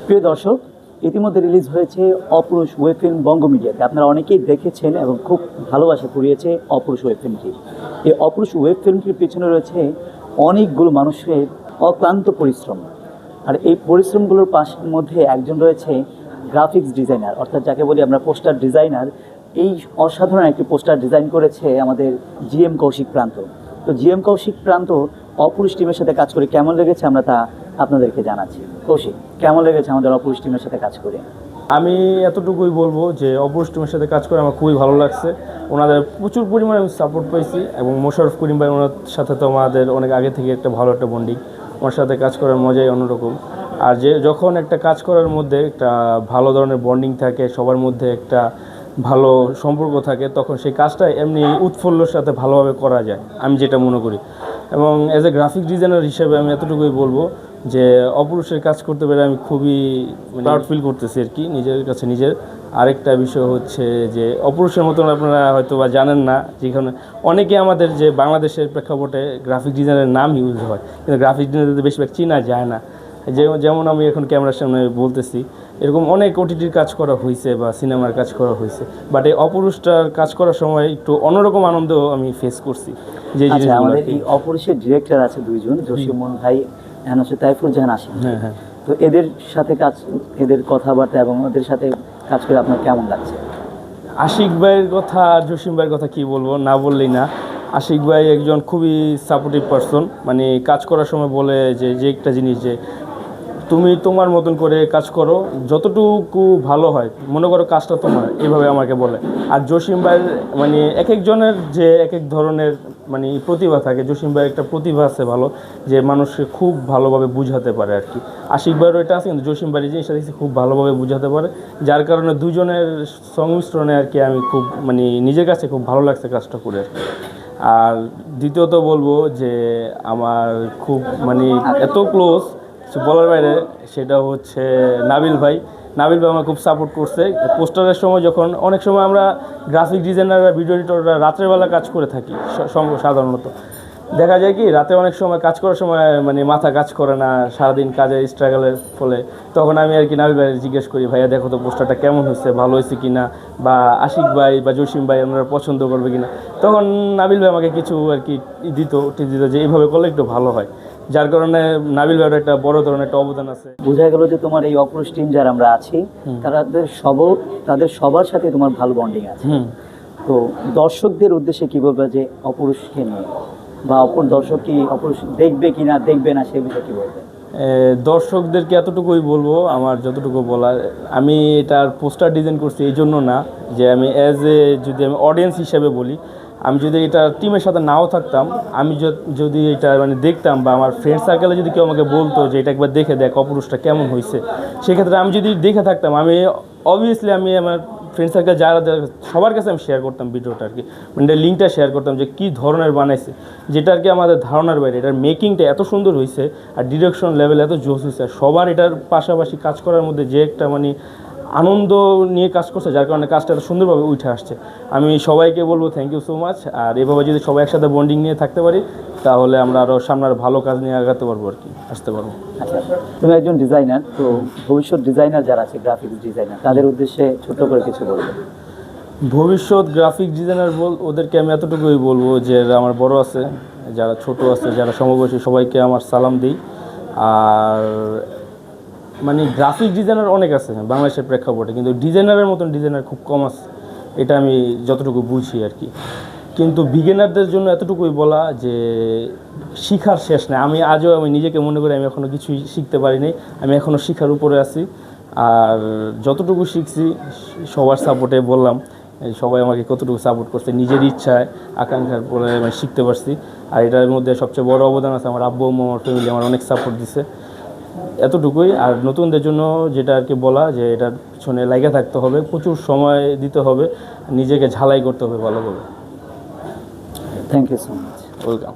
প্রিয় দর্শক, ইতিমধ্যে রিলিজ হয়েছে অপুরুষ ওয়েব ফিল্ম বঙ্গ মিডিয়াতে। আপনারা অনেকেই দেখেছেন এবং খুব ভালোবাসা কুড়িয়েছে অপুরুষ ওয়েব ফিল্মটি। এই অপুরুষ ওয়েব ফিল্মটির পেছনে রয়েছে অনেকগুলো মানুষের অক্লান্ত পরিশ্রম। আর এই পরিশ্রমগুলোর মধ্যে একজন রয়েছে গ্রাফিক্স ডিজাইনার, অর্থাৎ যাকে বলি আমরা পোস্টার ডিজাইনার। এই অসাধারণ একটি পোস্টার ডিজাইন করেছে আমাদের জিএম কৌশিক প্রান্ত। তো জিএম কৌশিক প্রান্ত অপুরুষ টিমের সাথে কাজ করে কেমন লেগেছে আমরা তা আপনাদেরকে জানাচ্ছি। কৌশিক, কেমন লেগেছে আমাদের অপুরুষ টিমের সাথে কাজ করে? আমি এতটুকুই বলবো যে অপুরুষ টিমের সাথে কাজ করে আমার খুবই ভালো লাগছে। ওনাদের প্রচুর পরিমাণে আমি সাপোর্ট পাইছি এবং মোশাররফ করিম ভাই ওনার সাথে তো আমাদের অনেক আগে থেকে একটা ভালো একটা বন্ডিং। ওনার সাথে কাজ করার মজাই অন্যরকম। আর যখন একটা কাজ করার মধ্যে একটা ভালো ধরনের বন্ডিং থাকে, সবার মধ্যে একটা ভালো সম্পর্ক থাকে, তখন সেই কাজটা এমনি উৎফুল্লর সাথে ভালোভাবে করা যায়, আমি যেটা মনে করি। এবং অ্যাজ এ গ্রাফিক ডিজাইনার হিসেবে আমি এতটুকুই বলবো যে অপুরুষের কাজ করতে পেরে আমি খুবই প্রাউড ফিল করতেছি আর কি নিজের কাছে নিজের। আরেকটা বিষয় হচ্ছে যে অপুরুষের মতন আপনারা হয়তো বা জানেন না, যেখানে অনেকে আমাদের যে বাংলাদেশের প্রেক্ষাপটে গ্রাফিক ডিজাইনের নাম ইউজ হয়, কিন্তু গ্রাফিক ডিজাইনারদের বেশিরভাগ চিনা যায় না। যেমন আমি এখন ক্যামেরার সামনে বলতেছি, এরকম অনেক ওটিটির কাজ করা হয়েছে বা সিনেমার কাজ করা হয়েছে, বাট এই অপুরুষটার কাজ করার সময় একটু অন্যরকম আনন্দ আমি ফেস করছি। যে আমাদের এই অপুরুষের ডিরেক্টর আছে দুইজন, জসিমন ভাই এন্ড হচ্ছে তাইফুর জাহান আশিক। হ্যাঁ। তো এদের সাথে কাজ, এদের কথাবার্তা এবং ওদের সাথে কাজ করে আপনার কেমন লাগছে? আশিক ভাইয়ের কথা আর জসিম ভাইয়ের কথা কি বলবো, না বললেই না। আশিক ভাই একজন খুবই সাপোর্টিভ পারসন, মানে কাজ করার সময় বলে যে একটা জিনিস যে তুমি তোমার মতন করে কাজ করো, যতটুকু ভালো হয় মনে করো কাজটা তোমার, এইভাবে আমাকে বলে। আর জসিম ভাইয়ের মানে এক একজনের যে এক এক ধরনের মানে প্রতিভা থাকে, জসিম ভাইয়ের একটা প্রতিভা আছে ভালো, যে মানুষকে খুব ভালোভাবে বুঝাতে পারে আর কি। আশিক ভাইয়েরও এটা আছে, কিন্তু জসিম ভাইয়ের জিনিসটা দেখছি খুব ভালোভাবে বুঝাতে পারে, যার কারণে দুজনের সংমিশ্রণে আর কি আমি খুব মানে নিজের কাছে খুব ভালো লাগছে কাজটা করে আর কি। আর দ্বিতীয়ত বলবো যে আমার খুব মানে এত ক্লোজ বলার বাইরে, সেটা হচ্ছে নাবিল ভাই আমার খুব সাপোর্ট করছে পোস্টারের সময়। যখন অনেক সময় আমরা গ্রাফিক ডিজাইনাররা, ভিডিও এডিটররা রাত্রেবেলা কাজ করে থাকি, সাধারণত দেখা যায় কি রাতে অনেক সময় কাজ করার সময় মানে মাথা কাজ করে না, সারাদিন কাজের স্ট্রাগলের ফলে। তখন আমি আর কি নাবিল ভাই জিজ্ঞেস করি, ভাইয়া দেখো তো পোস্টারটা কেমন হয়েছে, ভালো হয়েছে কি না, বা আশিক ভাই বা জসিম ভাই আপনারা পছন্দ করবে কি না। তখন নাবিল ভাই আমাকে কিছু আর কি দিত যে এইভাবে করলে একটু ভালো হয়, যার কারণে নাবিল ভাইয়ের একটা বড় ধরনের একটা অবদান আছে। বোঝা গেল যে তোমার এই অপুরুষ টিম যারা আমরা আছি তাদের সবার সাথে তোমার ভালো বন্ডিং আছে। তো দর্শকদের উদ্দেশ্যে কি বলবে যে অপুরুষকে নিয়ে, বা অপর দর্শক কি অপুরুষ দেখবে কি না দেখবে না সে বিষয়ে কি বলবে? দর্শকদেরকে এতটুকুই বলবো, আমার যতটুকু বলার, আমি এটার পোস্টার ডিজাইন করছি এই জন্য না যে আমি যদি আমি অডিয়েন্স হিসেবে বলি, আমি যদি এটা টিমের সাথে নাও থাকতাম, আমি যদি এটা মানে দেখতাম, বা আমার ফ্রেন্ড সার্কেলে যদি কেউ আমাকে বলতো যে এটা একবার দেখে দেখ অপুরুষটা কেমন হয়েছে, সেক্ষেত্রে আমি যদি দেখে থাকতাম, আমি অবভিয়াসলি আমি আমার ফ্রেন্ড সার্কেল যারা সবার কাছে আমি শেয়ার করতাম ভিডিওটা আর কি, মানে লিঙ্কটা শেয়ার করতাম যে কী ধরনের বানাইছে, যেটা আর কি আমাদের ধারণার বাইরে। এটার মেকিংটা এত সুন্দর হয়েছে আর ডিরেকশন লেভেল এত জোস হয়েছে, আর সবার এটার পাশাপাশি কাজ করার মধ্যে যে একটা মানে আনন্দ নিয়ে কাজ করছে, যার কারণে কাজটা এত সুন্দরভাবে উঠে আসছে। আমি সবাইকে বলবো থ্যাংক ইউ সো মাচ। আর এভাবে যদি সবাই একসাথে বন্ডিং নিয়ে থাকতে পারি, তাহলে আমরা আরও সামনে ভালো কাজ নিয়ে আগাতে পারবো আর কি, আসতে পারবো। আচ্ছা, তুমি একজন ডিজাইনার, তো ভবিষ্যৎ ডিজাইনার যারা আছে, গ্রাফিক্স ডিজাইনার, তাদের উদ্দেশ্যে ছোট্ট করে কিছু বলবো। ভবিষ্যৎ গ্রাফিক ডিজাইনার ওদেরকে আমি এতটুকুই বলবো যে আমার বড় আছে, যারা ছোট আছে, যারা সমবয়সী, সবাইকে আমার সালাম দিই। আর মানে গ্রাফিক ডিজাইনার অনেক আছে বাংলাদেশের প্রেক্ষাপটে, কিন্তু ডিজাইনারের মতন ডিজাইনার খুব কম আছে, এটা আমি যতটুকু বুঝি আর কি। কিন্তু বিগিনারদের জন্য এতটুকুই বলা যে শিখার শেষ নেই। আমি নিজেকে মনে করি আমি এখনও কিছুই শিখতে পারিনি, আমি এখনও শিখার উপরে আছি। আর যতটুকু শিখছি সবার সাপোর্টে বললাম, সবাই আমাকে কতটুকু সাপোর্ট করছে, নিজের ইচ্ছায় আকাঙ্ক্ষার পরে আমি শিখতে পারছি। আর এটার মধ্যে সবচেয়ে বড় অবদান আছে আমার আব্বু আম্মু, আমার ফ্যামিলি আমার অনেক সাপোর্ট দিছে, এতটুকুই। আর নতুনদের জন্য যেটা আর কি বলা, যে এটার পিছনে লাগা থাকতে হবে, প্রচুর সময় দিতে হবে, নিজেকে ঝালাই করতে হবে ভালোভাবে। Thank you so much. Welcome.